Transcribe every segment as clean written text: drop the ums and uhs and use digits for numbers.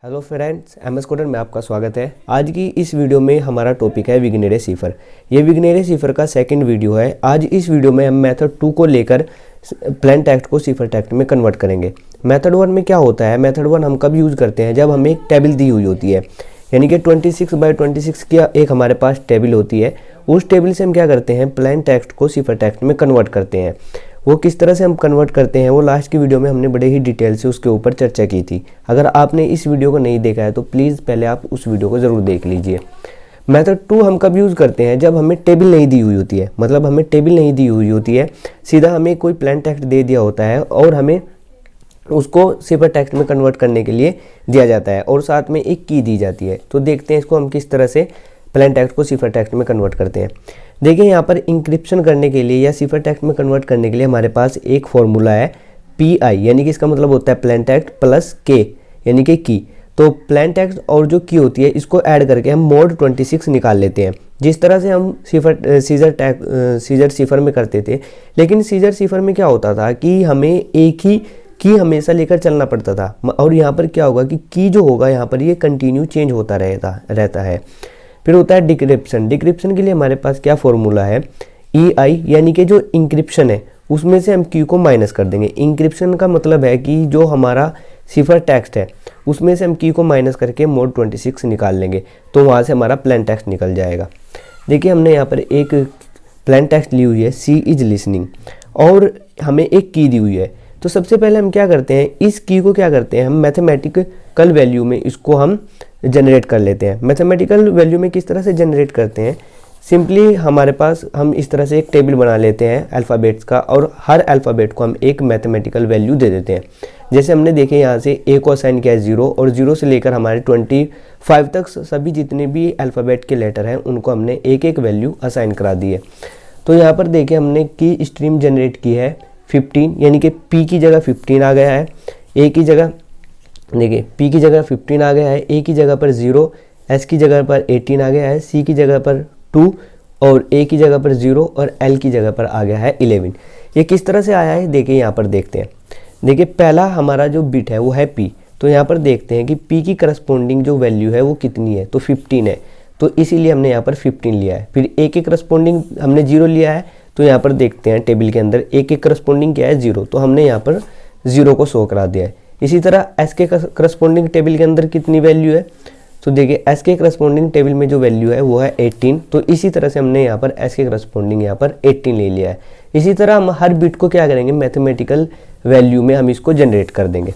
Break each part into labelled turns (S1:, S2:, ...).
S1: Hello friends, MS coder में आपका स्वागत है। आज की इस वीडियो में हमारा टॉपिक है विग्नेरे सिफर। ये विग्नेरे सिफर का सेकंड वीडियो है। आज इस वीडियो में हम मेथड 2 को लेकर प्लेन टेक्स्ट को सिफर टेक्स्ट में कन्वर्ट करेंगे। मेथड 1 में क्या होता है, मेथड 1 हम कब यूज़ करते हैं, जब हमें एक टेबल दी हुई होती है, यानी कि 26 बाय 26 की एक हमारे पास टेबल होती है। उस टेबल से हम क्या करते हैं, प्लेन टेक्स्ट को सिफर टेक्स्ट में कन्वर्ट करते हैं। वो किस तरह से हम कन्वर्ट करते हैं वो लास्ट की वीडियो में हमने बड़े ही डिटेल से उसके ऊपर चर्चा की थी। अगर आपने इस वीडियो को नहीं देखा है तो प्लीज़ पहले आप उस वीडियो को ज़रूर देख लीजिए। मेथड 2 हम कब यूज़ करते हैं, जब हमें टेबल नहीं दी हुई होती है, मतलब हमें टेबल नहीं दी हुई होती है, सीधा हमें कोई प्लेन टेक्स्ट दे दिया होता है और हमें उसको सिफर टेक्स्ट में कन्वर्ट करने के लिए दिया जाता है और साथ में एक की दी जाती है। तो देखते हैं इसको हम किस तरह से प्लेन टेक्स्ट को सिफर टेक्स्ट में कन्वर्ट करते हैं। देखिए यहाँ पर इंक्रिप्शन करने के लिए या सिफर टेक्स्ट में कन्वर्ट करने के लिए हमारे पास एक फॉर्मूला है PI, यानी कि इसका मतलब होता है प्लेन टेक्स्ट प्लस K यानी कि की। तो प्लेन टेक्स्ट और जो की होती है इसको ऐड करके हम मोड 26 निकाल लेते हैं, जिस तरह से हम सीजर सिफर में करते थे। लेकिन सीजर सिफर में क्या होता था कि हमें एक ही की हमेशा लेकर चलना पड़ता था, और यहाँ पर क्या होगा कि की जो होगा यहाँ पर ये कंटिन्यू चेंज होता रहता है। फिर होता है डिक्रिप्शन। डिक्रिप्शन के लिए हमारे पास क्या फॉर्मूला है, EI, यानी कि जो इंक्रिप्शन है उसमें से हम की को माइनस कर देंगे। इंक्रिप्शन का मतलब है कि जो हमारा सिफर टेक्स्ट है उसमें से हम की को माइनस करके मोड 26 निकाल लेंगे, तो वहाँ से हमारा प्लेन टेक्स्ट निकल जाएगा। देखिए हमने यहाँ पर एक प्लेन टेक्स्ट ली हुई है, सी इज लिसनिंग, और हमें एक की दी हुई है। तो सबसे पहले हम क्या करते हैं, इस की को क्या करते हैं, हम मैथमेटिकल वैल्यू में इसको हम जनरेट कर लेते हैं। मैथमेटिकल वैल्यू में किस तरह से जनरेट करते हैं, सिंपली हमारे पास हम इस तरह से एक टेबल बना लेते हैं अल्फ़ाबेट्स का, और हर अल्फ़ाबेट को हम एक मैथमेटिकल वैल्यू दे देते हैं। जैसे हमने देखे यहाँ से A को असाइन किया है 0, और 0 से लेकर हमारे 25 तक सभी जितने भी अल्फ़ाबेट के लेटर हैं उनको हमने एक एक वैल्यू असाइन करा दी है। तो यहाँ पर देखिए हमने की स्ट्रीम जनरेट की है 15, यानी कि P की जगह 15 आ गया है, A की जगह देखिए P की जगह 15 आ गया है, A की जगह पर 0, S की जगह पर 18 आ गया है, C की जगह पर 2 और A की जगह पर 0 और L की जगह पर आ गया है 11। ये किस तरह से आया है देखिए यहाँ पर देखते हैं। देखिए पहला हमारा जो बिट है वो है P, तो यहाँ पर देखते हैं कि P की करस्पॉन्डिंग जो वैल्यू है वो कितनी है, तो 15 है, तो इसीलिए हमने यहाँ पर 15 लिया है। फिर A के करस्पॉन्डिंग हमने 0 लिया है, तो यहाँ पर देखते हैं टेबल के अंदर A के करस्पॉन्डिंग क्या है 0, तो हमने यहाँ पर 0 को शो करा दिया है। इसी तरह S के करस्पॉन्डिंग टेबल के अंदर कितनी वैल्यू है, तो देखिए S के करस्पॉन्डिंग टेबल में जो वैल्यू है वो है 18, तो इसी तरह से हमने यहाँ पर S के करस्पॉन्डिंग यहाँ पर 18 ले लिया है। इसी तरह हम हर बिट को क्या करेंगे, मैथमेटिकल वैल्यू में हम इसको जनरेट कर देंगे।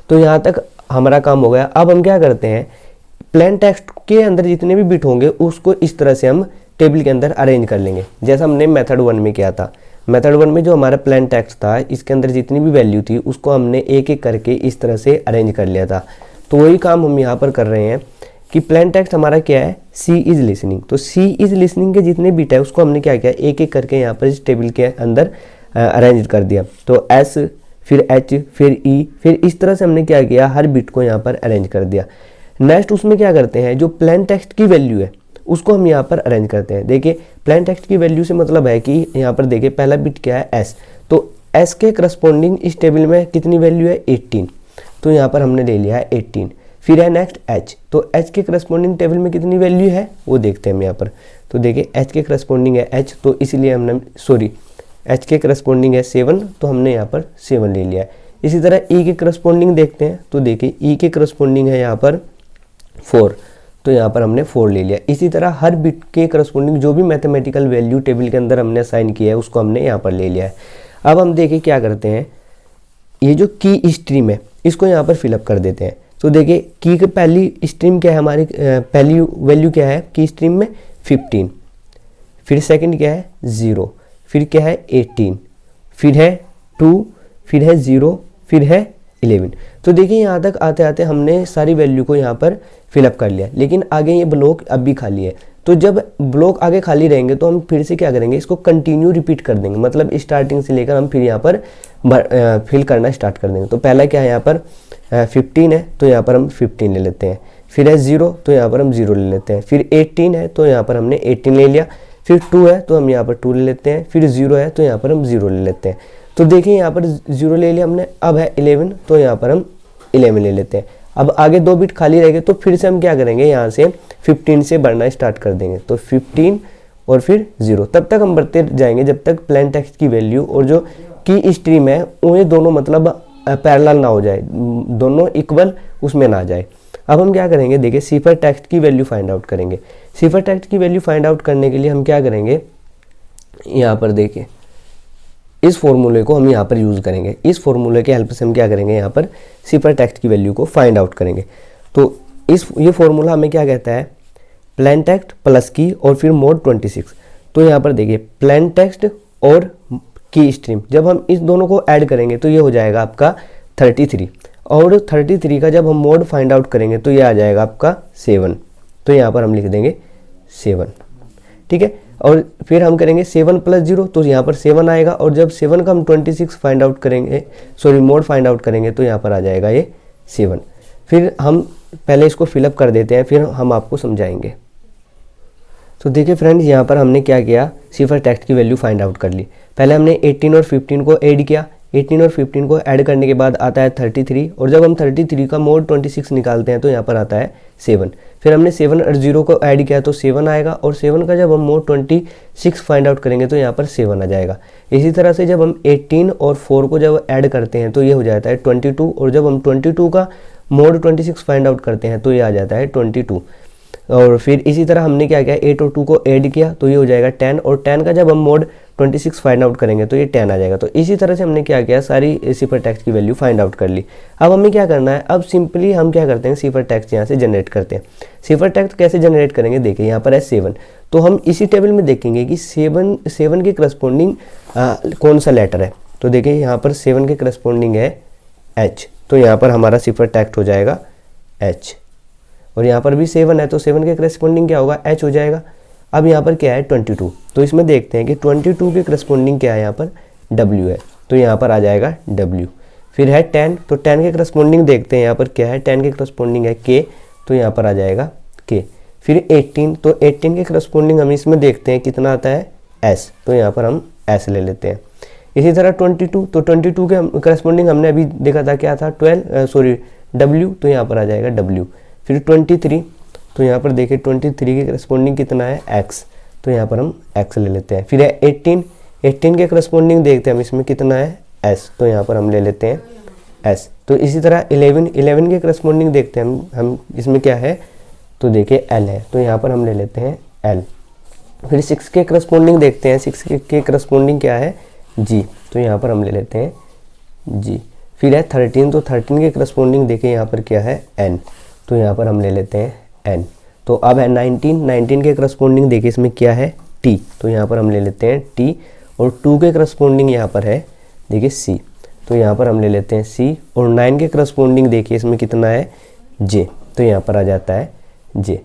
S1: तो यहाँ तक हमारा काम हो गया। अब हम क्या करते हैं, प्लेन टेक्स्ट के अंदर जितने भी बिट होंगे उसको इस तरह से हम टेबल के अंदर अरेंज कर लेंगे, जैसा हमने मेथड 1 में किया था। मेथड 1 में जो हमारा प्लेन टेक्स्ट था इसके अंदर जितनी भी वैल्यू थी उसको हमने एक एक करके इस तरह से अरेंज कर लिया था। तो वही काम हम यहाँ पर कर रहे हैं कि प्लेन टेक्स्ट हमारा क्या है, सी इज़ लिसनिंग। तो सी इज़ लिसनिंग के जितने बिट है उसको हमने क्या किया, एक एक करके यहाँ पर इस टेबल के अंदर अरेंज कर दिया। तो S, फिर H, फिर E, फिर इस तरह से हमने क्या किया, हर बिट को यहाँ पर अरेंज कर दिया। नेक्स्ट उसमें क्या करते हैं, जो प्लेन टेक्स्ट की वैल्यू है उसको हम यहाँ पर अरेंज करते हैं। देखिए प्लेन टेक्स्ट की वैल्यू से मतलब है कि यहाँ पर देखिए पहला बिट क्या है S, तो S के करस्पॉन्डिंग इस टेबल में कितनी वैल्यू है 18, तो यहाँ पर हमने ले लिया है 18। फिर है नेक्स्ट H, तो H के करस्पॉन्डिंग टेबल में कितनी वैल्यू है वो देखते हैं हम यहाँ पर। तो देखिए H के करस्पॉन्डिंग है H, तो इसलिए हमने H के करस्पॉन्डिंग है 7, तो हमने यहाँ पर 7 ले लिया है। इसी तरह E के करस्पॉन्डिंग देखते हैं, तो देखिए E के करस्पॉन्डिंग है यहाँ पर 4, तो यहाँ पर हमने 4 ले लिया। इसी तरह हर बिट के करस्पॉन्डिंग जो भी मैथमेटिकल वैल्यू टेबल के अंदर हमने असाइन किया है उसको हमने यहाँ पर ले लिया है। अब हम देखिए क्या करते हैं, ये जो की स्ट्रीम है इसको यहाँ पर फिलअप कर देते हैं। तो देखिए की की पहली स्ट्रीम क्या है, हमारी पहली वैल्यू क्या है की स्ट्रीम में 15, फिर सेकंड क्या है 0, फिर क्या है 18, फिर है 2, फिर है 0, फिर है 11। तो देखिए यहाँ तक आते आते हमने सारी वैल्यू को यहाँ पर फिलअप कर लिया, लेकिन आगे ये ब्लॉक अब भी खाली है। तो जब ब्लॉक आगे खाली रहेंगे तो हम फिर से क्या करेंगे, इसको कंटिन्यू रिपीट कर देंगे, मतलब स्टार्टिंग से लेकर हम फिर यहाँ पर फिल करना स्टार्ट कर देंगे। तो पहला क्या है यहाँ पर 15 है, तो यहाँ पर हम 15 ले लेते हैं, फिर है 0, तो यहाँ पर हम 0 ले लेते हैं, फिर 18 है तो यहाँ पर हमने 18 ले लिया, फिर 2 है तो हम यहाँ पर 2 ले लेते हैं, फिर 0 है तो यहाँ पर हम 0 ले लेते हैं। तो देखिए यहाँ पर 0 ले लिया हमने, अब है 11, तो यहाँ पर हम 11 ले लेते हैं। अब आगे 2 बिट खाली रहेंगे तो फिर से हम क्या करेंगे, यहाँ से 15 से बढ़ना स्टार्ट कर देंगे। तो 15 और फिर 0, तब तक हम बढ़ते जाएंगे जब तक प्लेन टेक्स्ट की वैल्यू और जो की स्ट्रीम है उन्हें दोनों मतलब पैरेलल ना हो जाए, दोनों इक्वल उसमें ना जाए। अब हम क्या करेंगे, देखिए सिफर टेक्स्ट की वैल्यू फाइंड आउट करेंगे। सिफर टेक्स्ट की वैल्यू फाइंड आउट करने के लिए हम क्या करेंगे, यहाँ पर देखिए इस फॉर्मूले को हम यहाँ पर यूज़ करेंगे। इस फॉर्मूले के हेल्प से हम क्या करेंगे, यहाँ पर सिफर टेक्स्ट की वैल्यू को फाइंड आउट करेंगे। तो ये फॉर्मूला हमें क्या कहता है, प्लेन टेक्स्ट प्लस की और फिर मोड 26। तो यहाँ पर देखिए प्लेन टेक्स्ट और की स्ट्रीम, जब हम इस दोनों को ऐड करेंगे तो ये हो जाएगा आपका 33, और 33 का जब हम मोड फाइंड आउट करेंगे तो ये आ जाएगा आपका 7। तो यहाँ पर हम लिख देंगे 7, ठीक है। और फिर हम करेंगे 7 + 0, तो यहाँ पर 7 आएगा, और जब 7 का हम 26 फाइंड आउट करेंगे, सॉरी मोड फाइंड आउट करेंगे तो यहाँ पर आ जाएगा ये 7। फिर हम पहले इसको फिलअप कर देते हैं, फिर हम आपको समझाएंगे। तो देखिए फ्रेंड्स, यहाँ पर हमने क्या किया, सिफर टेक्स्ट की वैल्यू फाइंड आउट कर ली। पहले हमने 18 और 15 को ऐड किया। 18 और 15 को ऐड करने के बाद आता है 33, और जब हम 33 का मोड 26 निकालते हैं तो यहाँ पर आता है 7। फिर हमने 7 और 0 को ऐड किया तो 7 आएगा, और 7 का जब हम मोड 26 फाइंड आउट करेंगे तो यहाँ पर 7 आ जाएगा। इसी तरह से जब हम 18 और 4 को जब ऐड करते हैं तो ये हो जाता है 22, और जब हम 22 का मोड 26 फाइंड आउट करते हैं तो ये आ जाता है 22। और फिर इसी तरह हमने क्या किया, 8 और 2 को ऐड किया तो ये हो जाएगा 10, और 10 का जब हम मोड 26 फाइंड आउट करेंगे तो ये 10 आ जाएगा। तो इसी तरह से हमने क्या किया, सारी सिफर टेक्स्ट की वैल्यू फाइंड आउट कर ली। अब हमें क्या करना है, अब सिंपली हम क्या करते हैं, सिफर टेक्स्ट यहाँ से जनरेट करते हैं। सिफर टेक्स्ट कैसे जनरेट करेंगे, देखिए यहाँ पर है 7, तो हम इसी टेबल में देखेंगे कि 7 के करस्पॉन्डिंग कौन सा लेटर है। तो देखिए यहाँ पर 7 के करस्पॉन्डिंग है H, तो यहाँ पर हमारा सिफर टेक्स्ट हो जाएगा H। और यहाँ पर भी 7 है तो 7 के करस्पॉन्डिंग क्या होगा, H हो जाएगा। अब यहाँ पर क्या है 22, तो इसमें देखते हैं कि 22 के करस्पॉन्डिंग क्या है, यहाँ पर W है, तो यहाँ पर आ जाएगा W। फिर है 10, तो 10 के करस्पॉन्डिंग देखते हैं यहाँ पर क्या है, 10 के करस्पॉन्डिंग है K, तो यहाँ पर आ जाएगा K। फिर 18, तो 18 के करस्पॉन्डिंग हम इसमें देखते हैं कितना आता है S, तो यहाँ पर हम S ले लेते हैं। इसी तरह 22, तो 22 के करस्पॉन्डिंग हमने अभी देखा था क्या था, W, तो यहाँ पर आ जाएगा W। फिर 23, तो यहाँ पर देखिए 23 के करस्पॉन्डिंग कितना है X, तो यहाँ पर हम X ले लेते हैं। फिर है 18 के करस्पॉन्डिंग देखते हैं हम इसमें कितना है S, तो यहाँ पर हम ले लेते हैं S। तो इसी तरह 11 के करस्पॉन्डिंग देखते हैं हम इसमें क्या है, तो देखिए L है, तो यहाँ पर हम ले लेते हैं L। फिर 6 के करस्पॉन्डिंग देखते हैं, 6 के करस्पॉन्डिंग क्या है G, तो यहाँ पर हम ले लेते हैं G। फिर है 13, तो 13 के करस्पॉन्डिंग देखिए यहाँ पर क्या है N, तो यहाँ पर हम ले लेते हैं N। तो अब है 19 के करस्पॉन्डिंग देखिए इसमें क्या है T, तो यहाँ पर हम ले लेते हैं T। और 2 के करस्पॉन्डिंग यहाँ पर है देखिए C, तो यहाँ पर हम ले लेते हैं C। और 9 के करस्पॉन्डिंग देखिए इसमें कितना है J, तो यहाँ पर आ जाता है J।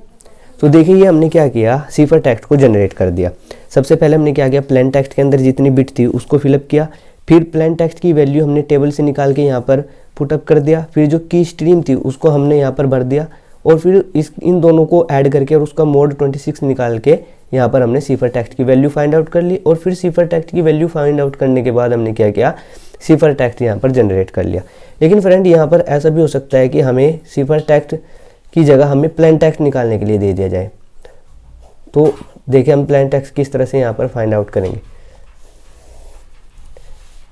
S1: तो देखिए ये हमने क्या किया, सिफर टेक्स्ट को जनरेट कर दिया। सबसे पहले हमने क्या किया, प्लेन टेक्स्ट के अंदर जितनी बिट थी उसको फिलअप किया। फिर प्लेन टेक्स्ट की वैल्यू हमने टेबल से निकाल के यहाँ पर पुटअप कर दिया। फिर जो की स्ट्रीम थी उसको हमने यहाँ पर भर दिया, और फिर इन दोनों को ऐड करके और उसका मोड 26 निकाल के यहाँ पर हमने सिफर टेक्स्ट की वैल्यू फाइंड आउट कर ली। और फिर सिफर टेक्स्ट की वैल्यू फाइंड आउट करने के बाद हमने क्या किया, सिफर टेक्स्ट यहाँ पर जनरेट कर लिया। लेकिन फ्रेंड यहाँ पर ऐसा भी हो सकता है कि हमें सिफर टेक्स्ट की जगह हमें प्लेन टेक्स्ट निकालने के लिए दे दिया जाए। तो देखिए हम प्लेन टेक्स्ट किस तरह से यहाँ पर फाइंड आउट करेंगे,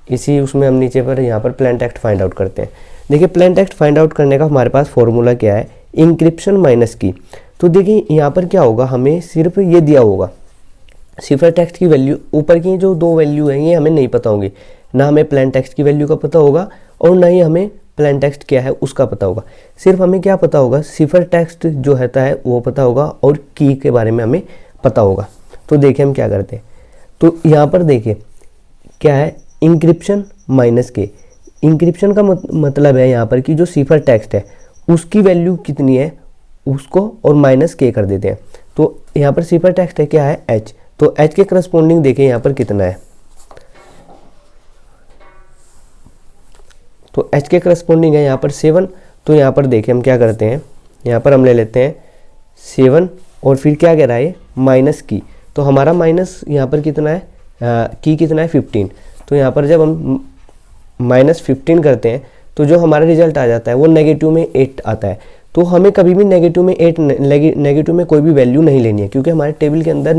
S1: इसी उसमें हम नीचे पर यहाँ पर प्लेन टेक्स्ट फाइंड आउट करते हैं। देखिए प्लेन टेक्स्ट फाइंड आउट करने का हमारे पास फॉर्मूला क्या है, इंक्रिप्शन माइनस की। तो देखिए यहाँ पर क्या होगा, हमें सिर्फ ये दिया होगा सिफर टेक्स्ट की वैल्यू, ऊपर की जो 2 वैल्यू हैं ये हमें नहीं पता होंगी, ना हमें प्लेन टेक्स्ट की वैल्यू का पता होगा और ना ही हमें प्लेन टेक्स्ट क्या है उसका पता होगा। सिर्फ हमें क्या पता होगा, सिफर टेक्स्ट जो होता है वो पता होगा और की के बारे में हमें पता होगा। तो देखिए हम क्या करते हैं, तो यहाँ पर देखिए क्या है, इंक्रिप्शन माइनस के। इंक्रिप्शन का मतलब है यहाँ पर कि जो सिफर टेक्स्ट है उसकी वैल्यू कितनी है उसको और माइनस के कर देते हैं। तो यहाँ पर सिफर टेक्स्ट है क्या है H, तो H के करस्पॉन्डिंग देखिए यहाँ पर कितना है, तो H के करस्पॉन्डिंग है यहाँ पर 7। तो यहाँ पर देखिए हम क्या करते हैं, यहाँ पर हम ले लेते हैं 7 और फिर क्या कह रहा है माइनस की। तो हमारा माइनस यहाँ पर कितना है, की कितना है 15। तो यहाँ पर जब हम -15 करते हैं तो जो हमारा रिजल्ट आ जाता है वो नेगेटिव में 8 आता है। तो हमें कभी भी नेगेटिव में 8 नेगेटिव में कोई भी वैल्यू नहीं लेनी है, क्योंकि हमारे टेबल के अंदर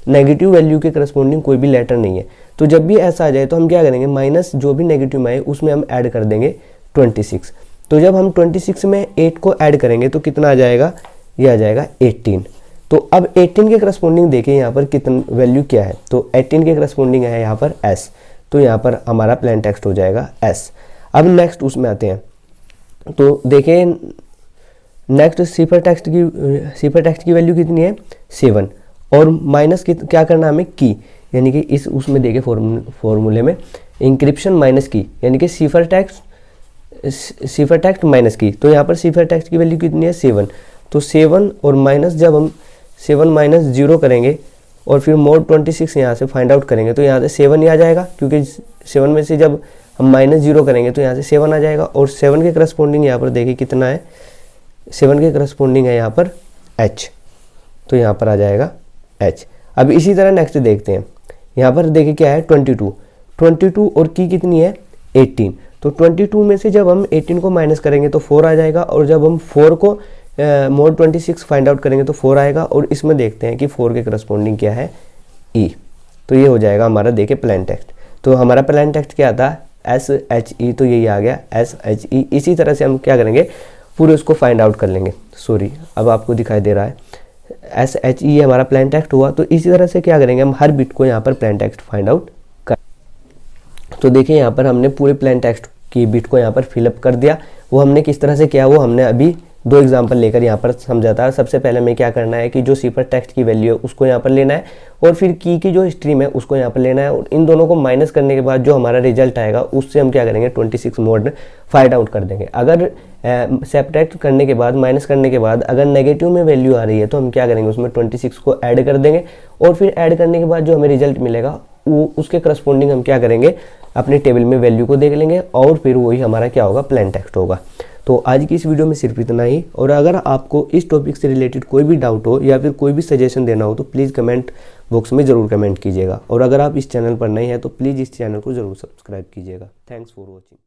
S1: नेगेटिव वैल्यू के करस्पॉन्डिंग कोई भी लेटर नहीं है। तो जब भी ऐसा आ जाए तो हम क्या करेंगे, माइनस जो भी नेगेटिव में आए उसमें हम ऐड कर देंगे 26। तो जब हम 26 में 8 को ऐड करेंगे तो कितना आ जाएगा, ये आ जाएगा 18। तो अब 18 के करस्पॉन्डिंग देखें यहाँ पर कितना वैल्यू क्या है, तो 18 के करस्पॉन्डिंग है यहाँ पर s, तो यहाँ पर हमारा प्लेन टेक्स्ट हो जाएगा s। अब नेक्स्ट उसमें आते हैं, तो देखें नेक्स्ट सिफर टेक्स्ट की वैल्यू कितनी है 7, और माइनस क्या करना हमें की, यानी कि इस उसमें देखे फॉर्मूले में इंक्रिप्शन माइनस की, यानी कि सिफर टेक्स्ट माइनस की। तो यहाँ पर सिफर टेक्स्ट की वैल्यू कितनी है 7, तो 7 और माइनस, जब हम 7 माइनस 0 करेंगे और फिर मोड 26 यहाँ से फाइंड आउट करेंगे तो यहाँ से 7 ही आ जाएगा, क्योंकि 7 में से जब हम माइनस 0 करेंगे तो यहाँ से 7 आ जाएगा। और 7 के करस्पॉन्डिंग यहाँ पर देखिए कितना है, 7 के करस्पॉन्डिंग है यहाँ पर h, तो यहाँ पर आ जाएगा h। अब इसी तरह नेक्स्ट देखते हैं, यहाँ पर देखिए क्या है 22 और की कितनी है 18। तो 22 में से जब हम 18 को माइनस करेंगे तो 4 आ जाएगा, और जब हम 4 को मोड 26 फाइंड आउट करेंगे तो 4 आएगा। और इसमें देखते हैं कि 4 के करस्पॉन्डिंग क्या है e, तो ये हो जाएगा हमारा देखिए प्लेन टेक्स्ट। तो हमारा प्लेन टेक्स्ट क्या था SHE, तो यही आ गया SHE। इसी तरह से हम क्या करेंगे, पूरे उसको फाइंड आउट कर लेंगे। सॉरी, अब आपको दिखाई दे रहा है SHE हमारा प्लेन टेक्स्ट हुआ। तो इसी तरह से क्या करेंगे, हम हर बिट को यहाँ पर प्लेन टेक्स्ट फाइंड आउट कर। तो देखिए यहाँ पर हमने पूरे प्लेन टेक्स्ट की बिट को यहाँ पर फिलअप कर दिया। वो हमने किस तरह से किया, वो हमने अभी 2 एग्जाम्पल लेकर यहाँ पर समझा था। सबसे पहले हमें क्या करना है कि जो सिफर टेक्स्ट की वैल्यू है उसको यहाँ पर लेना है, और फिर की जो स्ट्रीम है उसको यहाँ पर लेना है, और इन दोनों को माइनस करने के बाद जो हमारा रिजल्ट आएगा उससे हम क्या करेंगे 26 मोड फाइंड आउट कर देंगे। अगर सब्ट्रैक्ट करने के बाद, माइनस करने के बाद अगर नेगेटिव में वैल्यू आ रही है तो हम क्या करेंगे, उसमें 26 को ऐड कर देंगे, और फिर ऐड करने के बाद जो हमें रिजल्ट मिलेगा वो उसके करस्पॉन्डिंग हम क्या करेंगे, अपने टेबल में वैल्यू को देख लेंगे, और फिर वही हमारा क्या होगा, प्लेन टेक्स्ट होगा। तो आज की इस वीडियो में सिर्फ इतना ही। और अगर आपको इस टॉपिक से रिलेटेड कोई भी डाउट हो या फिर कोई भी सजेशन देना हो तो प्लीज़ कमेंट बॉक्स में ज़रूर कमेंट कीजिएगा। और अगर आप इस चैनल पर नए हैं तो प्लीज़ इस चैनल को ज़रूर सब्सक्राइब कीजिएगा। Thanks for watching.